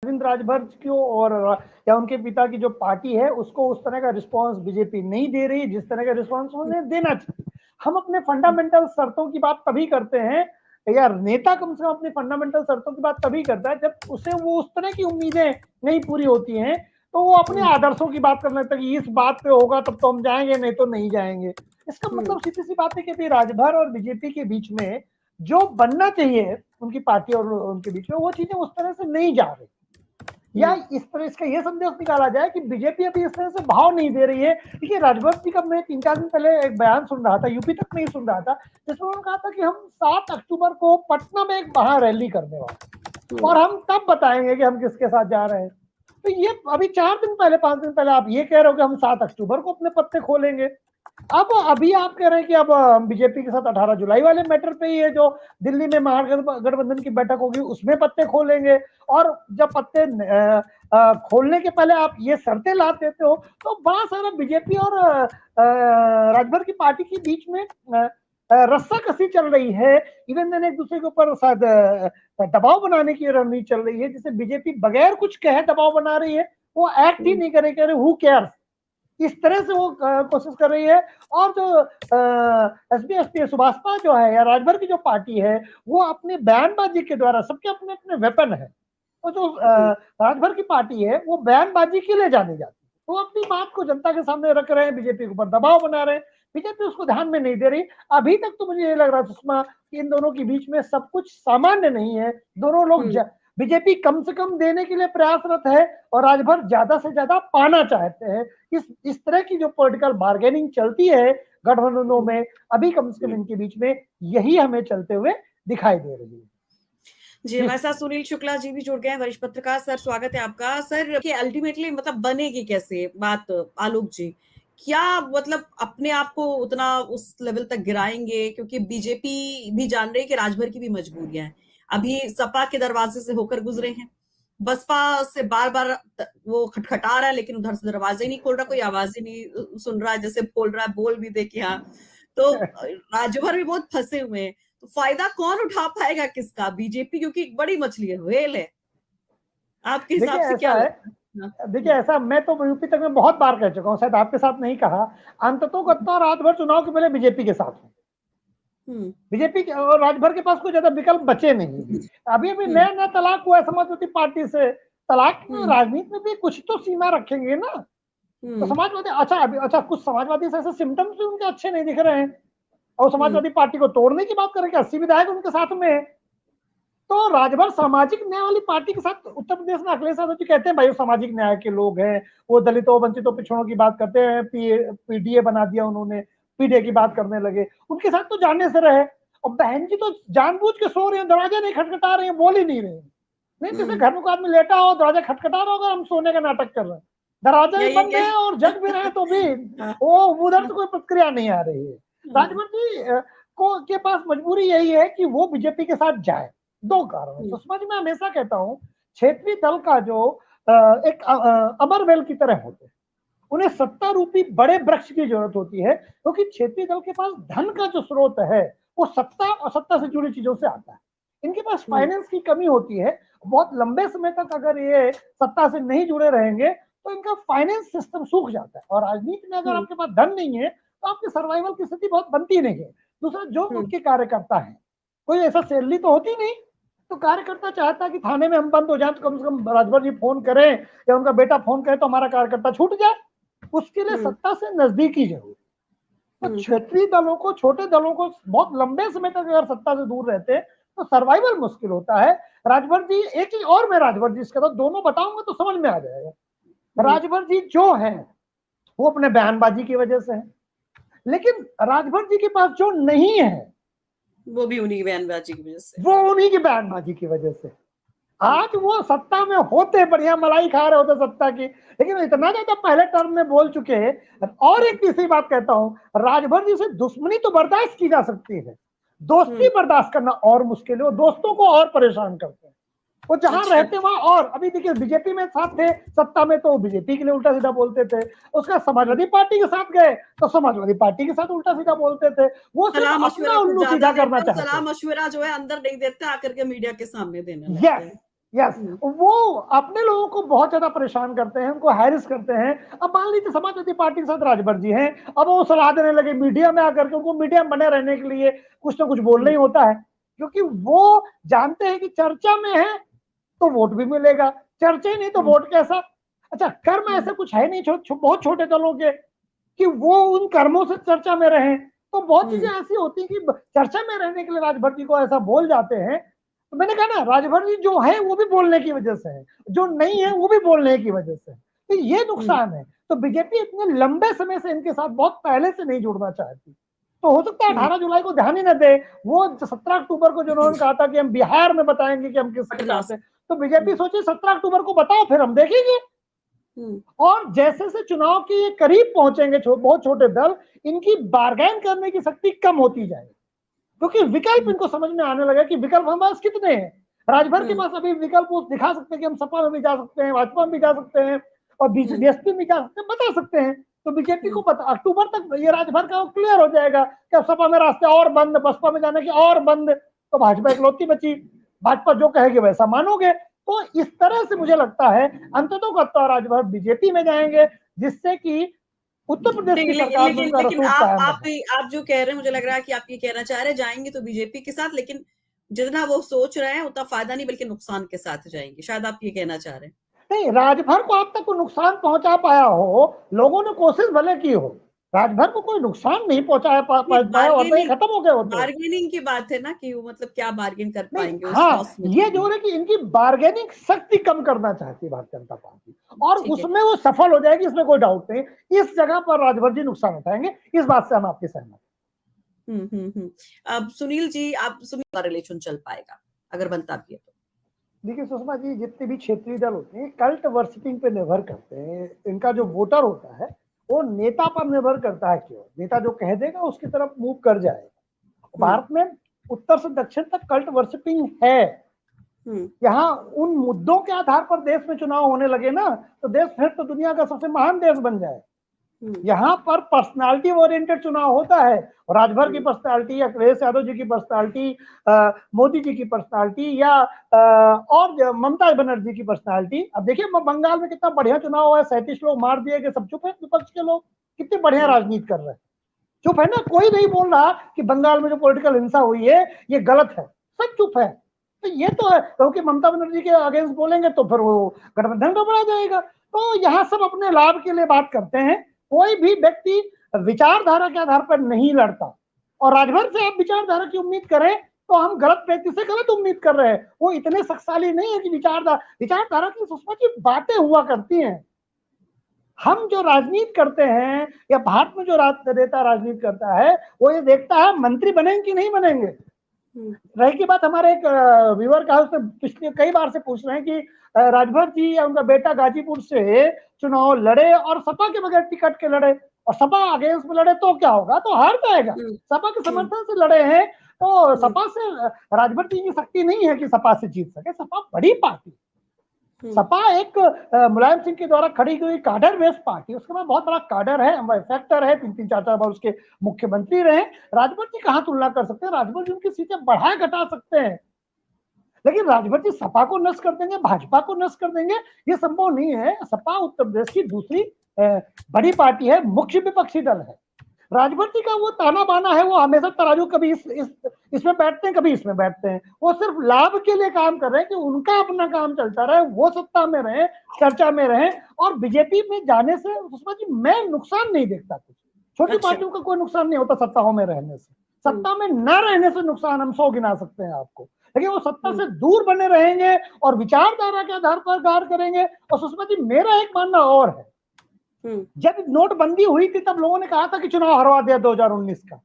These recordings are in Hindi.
अरविंद राजभर को और या उनके पिता की जो पार्टी है उसको उस तरह का रिस्पांस बीजेपी नहीं दे रही जिस तरह का रिस्पांस उन्हें देना चाहिए। हम अपने फंडामेंटल शर्तों की बात तभी करते हैं, या नेता कम से कम अपनी फंडामेंटल शर्तों की बात तभी करता है जब उसे वो उस तरह की उम्मीदें नहीं पूरी होती हैं, तो वो अपने आदर्शों की बात करने लगता है कि इस बात पे होगा तब तो हम जाएंगे, नहीं तो नहीं जाएंगे। इसका मतलब सीधी सी बात है कि राजभर और बीजेपी के बीच में जो बनना चाहिए उनकी पार्टी और उनके बीच में वो चीजें उस तरह से नहीं जा रही, या इस तरह इसका यह संदेश निकाला जाए कि बीजेपी अभी इस तरह से भाव नहीं दे रही है। देखिए राजभर जी का मैं 3-4 दिन पहले एक बयान सुन रहा था, यूपी तक में ही सुन रहा था, जिसमें उन्होंने कहा था कि हम 7 अक्टूबर को पटना में एक महा रैली करने वाले और हम तब बताएंगे कि हम किसके साथ जा रहे हैं। तो ये अभी 4 दिन पहले 5 दिन पहले आप ये कह रहे हो कि हम 7 अक्टूबर को अपने पत्ते खोलेंगे। अब अभी आप कह रहे हैं कि अब बीजेपी के साथ 18 जुलाई वाले मैटर पे ही है, जो दिल्ली में महागठबंधन की बैठक होगी उसमें पत्ते खोलेंगे। और जब पत्ते खोलने के पहले आप ये शर्तें ला देते हो तो बड़ा सारा बीजेपी और राजभर की पार्टी के बीच में रस्सा कसी चल रही है। इवन देन एक दूसरे के ऊपर शायद दबाव बनाने की रणनीति चल रही है, जिसे बीजेपी बगैर कुछ कहे दबाव बना रही है, वो एक्ट ही नहीं करे, कह रहे हु केयर्स, इस तरह से वो कोशिश कर रही है। और जो एसपी सुभाषपा जो है या राजभर की जो पार्टी है वो अपने बयानबाजी के द्वारा, सबके अपने अपने वेपन है, तो जो राजभर की पार्टी है वो बयानबाजी के लिए जानी जाती है, वो अपनी बात को जनता के सामने रख रहे हैं, बीजेपी के ऊपर दबाव बना रहे हैं, बीजेपी उसको ध्यान में नहीं दे रही। अभी तक तो मुझे ये लग रहा है सुषमा कि इन दोनों के बीच में सब कुछ सामान्य नहीं है। दोनों लोग बीजेपी कम से कम देने के लिए प्रयासरत है और राजभर ज्यादा से ज्यादा पाना चाहते हैं। इस तरह की जो पॉलिटिकल बार्गेनिंग चलती है गठबंधनों में, अभी कम से कम इनके बीच में यही हमें चलते हुए दिखाई दे रही है। जी, हमारे साथ सुनील शुक्ला जी भी जुड़ गए हैं, वरिष्ठ पत्रकार। सर स्वागत है आपका। सर कि अल्टीमेटली मतलब बनेगी कैसे बात आलोक जी, क्या मतलब अपने आप को उतना उस लेवल तक गिराएंगे, क्योंकि बीजेपी भी जान रही है कि राजभर की भी मजबूरियां हैं। अभी सपा के दरवाजे से होकर गुजरे हैं, बसपा से बार बार वो खटखटा रहा है लेकिन उधर से दरवाजे ही नहीं खोल रहा, कोई आवाज ही नहीं सुन रहा है, जैसे बोल रहा है बोल भी दे कि हाँ। तो राजभर भी बहुत फंसे हुए हैं, तो फायदा कौन उठा पाएगा किसका? बीजेपी, क्योंकि एक बड़ी मछली है, व्हेल है। आपके हिसाब से क्या लगता है? देखिए ऐसा मैं तो यूपी तक में बहुत बार कह चुका हूँ, शायद आपके साथ नहीं कहा, अंततोगत्वा राजभर चुनाव के पहले बीजेपी के साथ है। बीजेपी और राजभर के पास कोई ज्यादा विकल्प बचे नहीं। अभी नया तलाक हुआ है समाजवादी पार्टी से, तलाक राजनीति में भी कुछ तो सीमा रखेंगे ना। तो समाजवादी अच्छा कुछ समाजवादी से ऐसे सिम्टम्स भी उनके अच्छे नहीं दिख रहे हैं और समाजवादी पार्टी को तोड़ने की बात करेंगे, 80 विधायक उनके साथ में है। तो राजभर सामाजिक न्याय वाली पार्टी के साथ, उत्तर प्रदेश में अखिलेश यादव जी कहते हैं भाई वो सामाजिक न्याय के लोग हैं, वो दलितों वंचितों पिछड़ों की बात करते हैं, पीडीए बना दिया उन्होंने, पीडीए की बात करने लगे, उनके साथ तो जानने से रहे। और बहन जी तो जानबूझ के सो रहे हैं, दरवाजा नहीं खटखटा रहे हैं, बोल ही नहीं रहे हैं। नहीं जैसे घर में कोई आदमी लेटा हो, दरवाजा खटखटा रहा होगा, हम सोने का नाटक कर रहे हैं, दरवाजा भी बंद है और जग भी रहे तो भी वो उधर से कोई प्रतिक्रिया नहीं आ रही है। राजभर जी को के पास मजबूरी यही है कि वो बीजेपी के साथ जाए, 2 कारण। सुषमा जी मैं हमेशा कहता हूँ क्षेत्रीय दल का जो एक अमर वेल की तरह होते हैं, उन्हें सत्ता रूपी बड़े वृक्ष की जरूरत होती है, क्योंकि क्षेत्रीय दल के पास धन का जो स्रोत है वो सत्ता और सत्ता से जुड़ी चीजों से आता है। इनके पास फाइनेंस की कमी होती है, बहुत लंबे समय तक अगर ये सत्ता से नहीं जुड़े रहेंगे तो इनका फाइनेंस सिस्टम सूख जाता है। और राजनीति में अगर आपके पास धन नहीं है तो आपकी सर्वाइवल की स्थिति बहुत बनती नहीं है। दूसरा, जो उनके कार्यकर्ता है, कोई ऐसा सैलरी तो होती नहीं, तो कार्यकर्ता चाहता है कि थाने में हम बंद हो जाए तो कम से कम राजभर जी फोन करें या उनका बेटा फोन करे तो हमारा कार्यकर्ता छूट जाए। उसके लिए सत्ता से नजदीकी जरूरी। तो क्षेत्रीय दलों को, छोटे दलों को बहुत लंबे समय तक अगर सत्ता से दूर रहते हैं तो सर्वाइवल मुश्किल होता है। राजभर जी, एक चीज और मैं राजभर जी इसके बाद दोनों बताऊंगा तो समझ में आ जाएगा। राजभर जी जो है वो अपने बयानबाजी की वजह से है, लेकिन राजभर जी के पास जो नहीं है वो भी उन्हीं की बयानबाजी की वजह से, वो उन्हीं की बयानबाजी की वजह से। आज वो सत्ता में होते, बढ़िया मलाई खा रहे होते सत्ता की, लेकिन इतना ज्यादा पहले टर्म में बोल चुके हैं। और एक तीसरी बात कहता हूं, राजभर जी से दुश्मनी तो बर्दाश्त की जा सकती है, दोस्ती बर्दाश्त करना और मुश्किल है। वो दोस्तों को और परेशान करते हैं, वो जहां रहते वहां। और अभी देखिए बीजेपी में साथ थे सत्ता में तो बीजेपी के लिए उल्टा सीधा बोलते थे, उसका समाजवादी पार्टी के साथ गए तो समाजवादी पार्टी के साथ उल्टा सीधा बोलते थे। वो सलाह अपना उल्लू सीधा करना चाहते हैं। सलाह मशवरा जो है अंदर नहीं देते, आकर के मीडिया के सामने देने लगते हैं। यस, वो अपने लोगों को बहुत ज्यादा परेशान करते हैं, उनको हैरिस करते हैं। अब मान लीजिए समाजवादी पार्टी के साथ राजभर जी हैं, अब वो सलाह देने लगे मीडिया में आकर के, उनको मीडिया में बने रहने के लिए कुछ ना कुछ बोलना ही होता है, क्योंकि वो जानते हैं कि चर्चा में है तो वोट भी मिलेगा, चर्चा ही नहीं तो वोट कैसा। अच्छा, कर्म ऐसे कुछ है नहीं बहुत छोटे दलों के कि वो उन कर्मों से चर्चा में रहें, तो बहुत चीजें ऐसी होती कि चर्चा में रहने के लिए राजभर जी को ऐसा बोल जाते हैं। तो मैंने कहा ना, राजभर जी जो है वो भी बोलने की वजह से है, जो नहीं है वो भी बोलने की वजह से, तो ये नुकसान है। तो बीजेपी इतने लंबे समय से इनके साथ बहुत पहले से नहीं जुड़ना चाहती, तो हो सकता है 18 जुलाई को ध्यान ही न दे। वो 17 अक्टूबर को जो उन्होंने कहा था कि हम बिहार में बताएंगे कि हम किसको चाहते हैं, तो बीजेपी सोचे 17 अक्टूबर को बताओ, फिर हम देखेंगे। और जैसे से चुनाव के करीब पहुंचेंगे बहुत छोटे दल, इनकी बार्गेन करने की शक्ति कम होती जाएगी, क्योंकि विकल्प इनको समझ में आने लगा कि विकल्प हमारे पास कितने हैं। राजभर के पास अभी विकल्प वो दिखा सकते हैं कि हम सपा में भी जा सकते हैं, भाजपा में भी जा सकते हैं, और बीएसपी में जा सकते हैं, बता सकते हैं। तो बीजेपी को अक्टूबर तक ये राजभर का क्लियर हो जाएगा कि अब सपा में रास्ते और बंद, बसपा में जाने के और बंद, तो भाजपा इकलौती बची, भाजपा जो कहेगी वैसा मानोगे। तो इस तरह से मुझे लगता है अंततः राजभर बीजेपी में जाएंगे, जिससे कि उत्तर प्रदेश की सरकार में उनका रसूख कायम रहेगा। आप जो कह रहे हैं, मुझे लग रहा है कि आप ये कहना चाह रहे हैं जाएंगे तो बीजेपी के साथ, लेकिन जितना वो सोच रहे हैं उतना फायदा नहीं बल्कि नुकसान के साथ जाएंगे, शायद आप ये कहना चाह रहे हैं। नहीं, राजभर को अब तक कोई नुकसान पहुंचा पाया हो, लोगों ने कोशिश भले की हो, राजभर को कोई नुकसान नहीं पहुंचाया पाया और तो ये खत्म हो गया होते। बार्गेनिंग की बात है ना कि वो मतलब क्या बार्गेन कर पाएंगे उस हाँ, कॉस्ट में। ये जो है कि इनकी बार्गेनिंग शक्ति कम करना चाहती है भारतीय जनता पार्टी, और उसमें वो सफल हो जाएगी, इसमें कोई डाउट नहीं। इस जगह पर राजभर जी नुकसान उठाएंगे, इस बात से हम आपके सहमत हैं। अब सुनील जी, आप सुनील का रिलेशन चल पाएगा अगर बनता भी है तो? देखिए सुषमा जी, जितने भी क्षेत्रीय दल होते हैं कल्ट वर्शिपिंग पे निर्भर करते हैं। इनका जो वोटर होता है वो नेता पर निर्भर करता है, क्यों नेता जो कह देगा उसकी तरफ मूव कर जाएगा। भारत में उत्तर से दक्षिण तक कल्ट वर्शिपिंग है। यहाँ उन मुद्दों के आधार पर देश में चुनाव होने लगे ना, तो देश फिर तो दुनिया का सबसे महान देश बन जाए। यहाँ पर पर्सनालिटी ओरिएंटेड चुनाव होता है, और राजभर की पर्सनालिटी या अखिलेश यादव जी की पर्सनालिटी, मोदी जी की पर्सनालिटी, या और ममता बनर्जी की पर्सनालिटी। अब देखिए बंगाल में कितना बढ़िया चुनाव हुआ है, 37 लोग मार दिए गए, सब चुप है, विपक्ष के लोग कितने बढ़िया राजनीति कर रहे हैं, चुप है ना, कोई नहीं बोल रहा कि बंगाल में जो पॉलिटिकल हिंसा हुई है ये गलत है, सब चुप है। तो ये तो है, क्योंकि ममता बनर्जी के अगेंस्ट बोलेंगे तो फिर वो गठबंधन गड़बड़ा जाएगा। तो यहाँ सब अपने लाभ के लिए बात करते हैं, कोई भी व्यक्ति विचारधारा के आधार पर नहीं लड़ता, और राजभर से आप विचारधारा की उम्मीद करें तो हम गलत व्यक्ति से गलत उम्मीद कर रहे हैं। वो इतने शक्तिशाली नहीं है कि विचारधारा की सुषमा जी बातें हुआ करती हैं। हम जो राजनीति करते हैं या भारत में जो नेता राजनीति करता है वो ये देखता है मंत्री बनेंगे कि नहीं बनेंगे। रही की बात, हमारे एक व्यूअर का उसने पिछले कई बार से पूछ रहे हैं कि राजभर जी या उनका बेटा गाजीपुर से चुनाव लड़े और सपा के बगैर टिकट के लड़े, और सपा अगेंस्ट में लड़े तो क्या होगा, तो हार जाएगा। सपा के समर्थन से लड़े हैं, तो सपा से राजभर जी की शक्ति नहीं है कि सपा से जीत सके। सपा बड़ी पार्टी, सपा एक मुलायम सिंह के द्वारा खड़ी हुई काडर बेस्ड पार्टी, उसके बाद बहुत बड़ा काडर है, फैक्टर है, 3-4 बार उसके मुख्यमंत्री रहे। राजभर जी कहाँ तुलना कर सकते हैं, राजभर जी उनकी सीटें बढ़ा घटा सकते हैं, लेकिन राजभर जी सपा को नष्ट कर देंगे, भाजपा को नष्ट कर देंगे, ये संभव नहीं है। सपा उत्तर प्रदेश की दूसरी बड़ी पार्टी है, मुख्य विपक्षी दल है। राजभर जी का वो ताना बाना है, वो हमेशा तराजू कभी इसमें बैठते हैं कभी इसमें बैठते हैं, वो सिर्फ लाभ के लिए काम कर रहे हैं कि उनका अपना काम चलता रहे, वो सत्ता में रहे, चर्चा में रहे। और बीजेपी में जाने से सुषमा जी मैं नुकसान नहीं देखता, कुछ छोटी पार्टियों का कोई नुकसान नहीं होता सत्ताओं में रहने से। सत्ता में न रहने से नुकसान हम 100 गिना सकते हैं आपको, लेकिन वो सत्ता से दूर बने रहेंगे और विचारधारा के आधार पर कार्य करेंगे। और सुषमा जी मेरा एक मानना और है, जब नोटबंदी हुई थी तब लोगों ने कहा था कि चुनाव हरवा दिया 2019 का।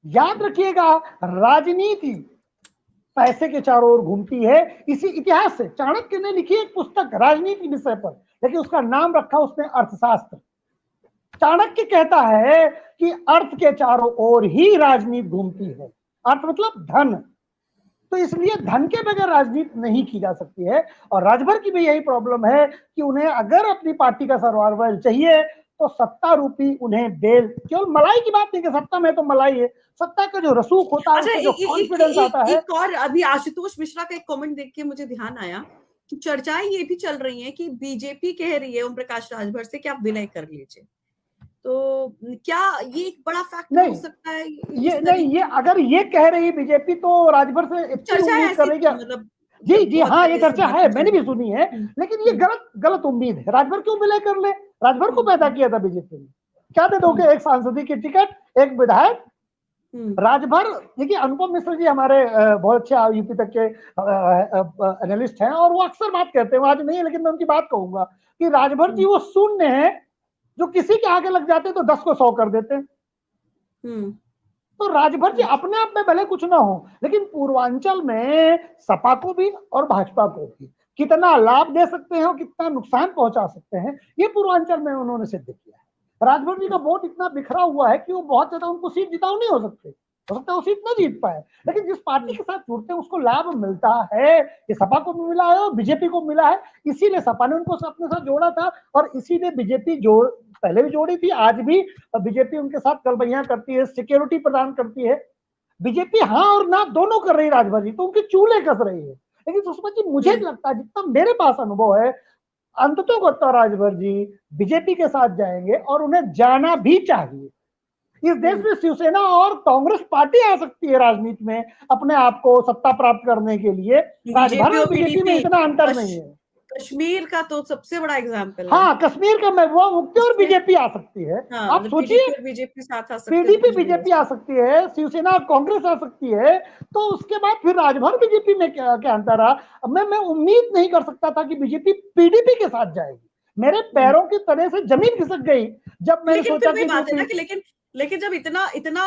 याद रखिएगा, राजनीति पैसे के चारों ओर घूमती है। इसी इतिहास से चाणक्य ने लिखी एक पुस्तक राजनीति विषय पर, लेकिन उसका नाम रखा उसने अर्थशास्त्र। चाणक्य कहता है कि अर्थ के चारों ओर ही राजनीति घूमती है, अर्थ मतलब धन, तो इसलिए धन के बगैर राजनीति नहीं की जा सकती है। और राजभर की भी यही प्रॉब्लम है कि उन्हें अगर अपनी पार्टी का सर्वाइवल चाहिए तो सत्ता रूपी उन्हें बेल, केवल मलाई की बात नहीं कि सत्ता में तो मलाई है, सत्ता का जो रसूख होता है, अच्छा, उससे जो कॉन्फिडेंस आता है। एक और अभी आशुतोष मिश्रा का एक कमेंट देख के मुझे ध्यान आया कि चर्चाएं ये भी चल रही हैं कि बीजेपी कह रही है ओम प्रकाश राजभर से कि आप विलय कर लीजिए, तो क्या ये एक बड़ा फैक्टर हो नहीं, सकता है ये इस नहीं, तरीके ये की? अगर ये कह रही बीजेपी तो राजभर से इतनी चर्चा उम्मीद कर ऐसी रही थी, क्या? मतलब जी जी बहुत हाँ, ये पहले से चर्चा है, बातें चल मैंने भी रही सुनी है, थी। लेकिन ये गलत उम्मीद है। राजभर क्यों विलय कर ले? राजभर को पैदा हम्म, किया था बीजेपी ने, क्या दे दोगे? एक सांसदीय की टिकट, एक विधायक। राजभर, देखिए अनुपम मिश्र जी हमारे बहुत अच्छे यूपी तक के एनालिस्ट हैं, और वो अक्सर बात कहते हैं, वो आज नहीं है लेकिन मैं उनकी बात कहूंगा कि राजभर जी वो शून्य है जो किसी के आगे लग जाते तो 10 को 100 कर देते हैं। तो राजभर जी अपने आप में भले कुछ ना हो, लेकिन पूर्वांचल में सपा को भी और भाजपा को भी कितना लाभ दे सकते हैं और कितना नुकसान पहुंचा सकते हैं, ये पूर्वांचल में उन्होंने सिद्ध किया है। राजभर जी का वोट इतना बिखरा हुआ है कि वो बहुत ज्यादा उनको सीट जिताऊ नहीं हो सकते, हो सकता है वो सीट ना जीत पाए, लेकिन जिस पार्टी के साथ जुड़ते हैं उसको लाभ मिलता है। ये सपा को भी मिला है और बीजेपी को मिला है, इसीलिए सपा ने उनको अपने साथ जोड़ा था, और इसीलिए बीजेपी जोड़ पहले भी जोड़ी थी, आज भी बीजेपी उनके साथ कलबैया करती है, सिक्योरिटी प्रदान करती है। बीजेपी हाँ और ना दोनों कर रही है राजभर जी, तो उनके चूल्हे कस रही है। लेकिन सुषमा जी मुझे लगता है, जितना मेरे पास अनुभव है, अंततोगत्वा राजभर जी बीजेपी के साथ जाएंगे, और उन्हें जाना भी चाहिए। इस देश में शिवसेना और कांग्रेस पार्टी आ सकती है राजनीति में अपने आप को सत्ता प्राप्त करने के लिए, राजभर और बीजेपी में इतना अंतर नहीं है। कश्मीर का तो सबसे बड़ा एग्जाम्पल है। हाँ, कश्मीर का महबूबा मुफ्ती और बीजेपी आ सकती है। हाँ, आप सोचिए, बीजेपी साथ आ सकते हैं, पीडीपी बीजेपी आ सकती है, शिवसेना और कांग्रेस आ सकती है, तो उसके बाद फिर राजभर बीजेपी में क्या अंतर रहा? मैं उम्मीद नहीं कर सकता था कि बीजेपी पीडीपी के साथ जाएगी। मेरे पैरों की तले से जमीन खिसक गई जब मैंने लेकिन सोचा फिर कि बात है ना कि लेकिन जब इतना इतना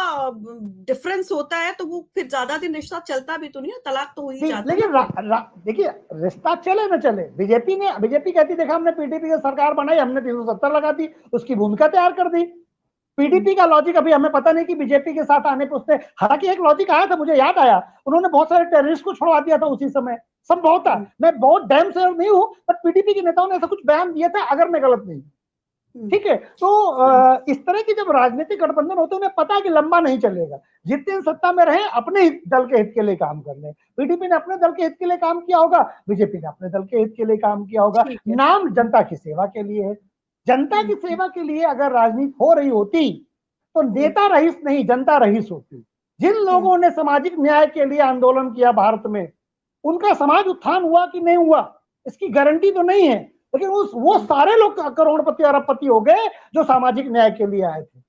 डिफरेंस होता है तो वो फिर ज्यादा दिन रिश्ता चलता भी तो नहीं है, तलाक तो हो ही जाता है। लेकिन देखिए, रिश्ता चले ना चले, बीजेपी कहती देखा हमने पीडीपी की सरकार बनाई, हमने 370 लगा दी, उसकी भूमिका तैयार कर दी। पीडीपी का लॉजिक अभी हमें पता नहीं कि बीजेपी के साथ आने पर उसने, हालांकि एक लॉजिक आया था, मुझे याद आया, उन्होंने बहुत सारे टेररिस्ट को छुड़वा दिया था उसी समय, संभव था। मैं बहुत डैम श्योर नहीं हूं, बट पीडीपी के नेताओं ने ऐसा कुछ बयान दिया था, अगर मैं गलत नहीं। ठीक है, तो इस तरह की जब राजनीतिक गठबंधन होते हैं, उन्हें पता है कि लंबा नहीं चलेगा, जितने दिन सत्ता में रहे अपने दल के हित के लिए काम कर ले। पीडीपी ने अपने दल के हित के लिए काम किया होगा, बीजेपी ने अपने दल के हित के लिए काम किया होगा। नाम जनता की सेवा के लिए है, जनता की सेवा के लिए अगर राजनीति हो रही होती तो नेता रईस नहीं, जनता रईस होती। जिन लोगों ने सामाजिक न्याय के लिए आंदोलन किया भारत में, उनका समाज उत्थान हुआ कि नहीं हुआ इसकी गारंटी तो नहीं है, लेकिन वो सारे लोग करोड़पति अरबपति हो गए जो सामाजिक न्याय के लिए आए थे,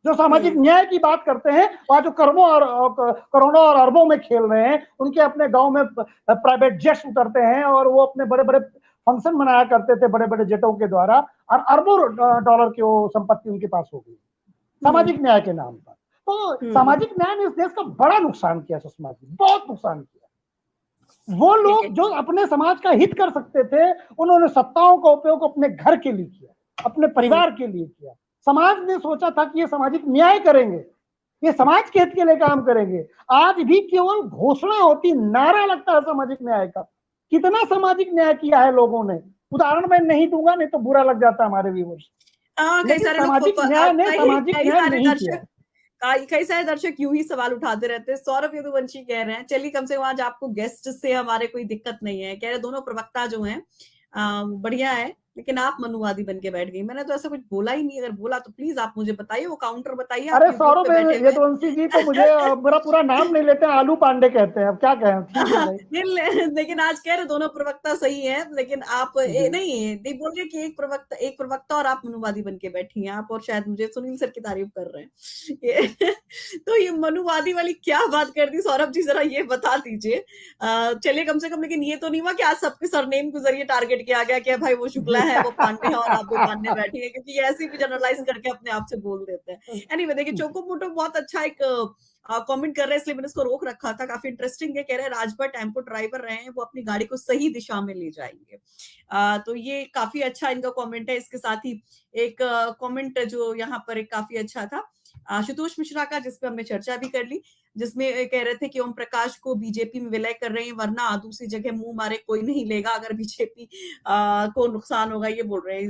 जो सामाजिक न्याय की बात करते हैं, वहां जो करोड़ों और अरबों में खेल रहे हैं, उनके अपने गांव में प्राइवेट जेट्स उतरते हैं और वो अपने बड़े बड़े फंक्शन मनाया करते थे बड़े बड़े जेटों के द्वारा, और अरबों डॉलर की वो संपत्ति उनके पास हो गई सामाजिक न्याय के नाम पर। तो सामाजिक न्याय ने इस देश का बड़ा नुकसान किया सुषमा जी, बहुत नुकसान किया। वो लोग जो अपने समाज का हित कर सकते थे, उन्होंने सत्ताओं का उपयोग अपने घर के लिए किया, अपने परिवार के लिए किया। समाज ने सोचा था कि ये सामाजिक न्याय करेंगे, ये समाज के हित के लिए काम करेंगे। आज भी केवल घोषणा होती, नारा लगता है सामाजिक न्याय का। कितना सामाजिक न्याय किया है लोगों ने, उदाहरण मैं नहीं दूंगा, नहीं तो बुरा लग जाता हमारे व्यूअर्स। लेकिन सामाजिक न्याय ने सामाजिक न्याय नहीं किया। कई सारे दर्शक यूं ही सवाल उठाते रहते हैं। सौरभ यदुवंशी कह रहे हैं, चलिए कम से कम आज आपको गेस्ट से हमारे कोई दिक्कत नहीं है, कह रहे दोनों प्रवक्ता जो हैं बढ़िया है, लेकिन आप मनुवादी बन के बैठ गई। मैंने तो ऐसा कुछ बोला ही नहीं, अगर बोला तो प्लीज आप मुझे बताइए, वो काउंटर बताइए। अरे सौरभ यदुवंशी जी तो मुझे मेरा पूरा नाम नहीं लेते हैं, आलू पांडे कहते हैं, अब क्या कहें। ठीक है भाई। लेकिन आज कह रहे दोनों प्रवक्ता सही है, लेकिन आप नहीं बोल रहे कि एक प्रवक्ता और आप मनुवादी बन के बैठी हैं आप, और शायद मुझे सुनील सर की तारीफ कर रहे हैं। तो ये मनुवादी वाली क्या बात कर दी सौरभ जी, जरा ये बता दीजिए। चलिए कम से कम, लेकिन ये तो नहीं हुआ कि आज सबके सरनेम के जरिए टारगेट किया गया कि भाई वो शुक्ला है, वो पांडे है और आप भी पांडे बैठी है, क्योंकि ऐसे भी जनरलाइज करके अपने आप से बोल देते हैं। एनीवे देखिए, चोको मोटो बहुत अच्छा एक कमेंट कर रहे हैं, इसलिए मैंने इसको रोक रखा था। काफी इंटरेस्टिंग है, कह रहे हैं राजभर टेम्पो ड्राइवर रहे हैं, वो अपनी गाड़ी को सही दिशा में ले जाएंगे। तो ये काफी अच्छा इनका कमेंट है। इसके साथ ही एक कमेंट जो यहाँ पर एक काफी अच्छा था आशुतोष मिश्रा का, जिसपे हमने चर्चा भी कर ली, जिसमें कह रहे थे कि ओम प्रकाश को बीजेपी में विलय कर रहे हैं, वरना दूसरी जगह मुंह मारे कोई नहीं लेगा, अगर बीजेपी को नुकसान होगा, ये बोल रहे हैं।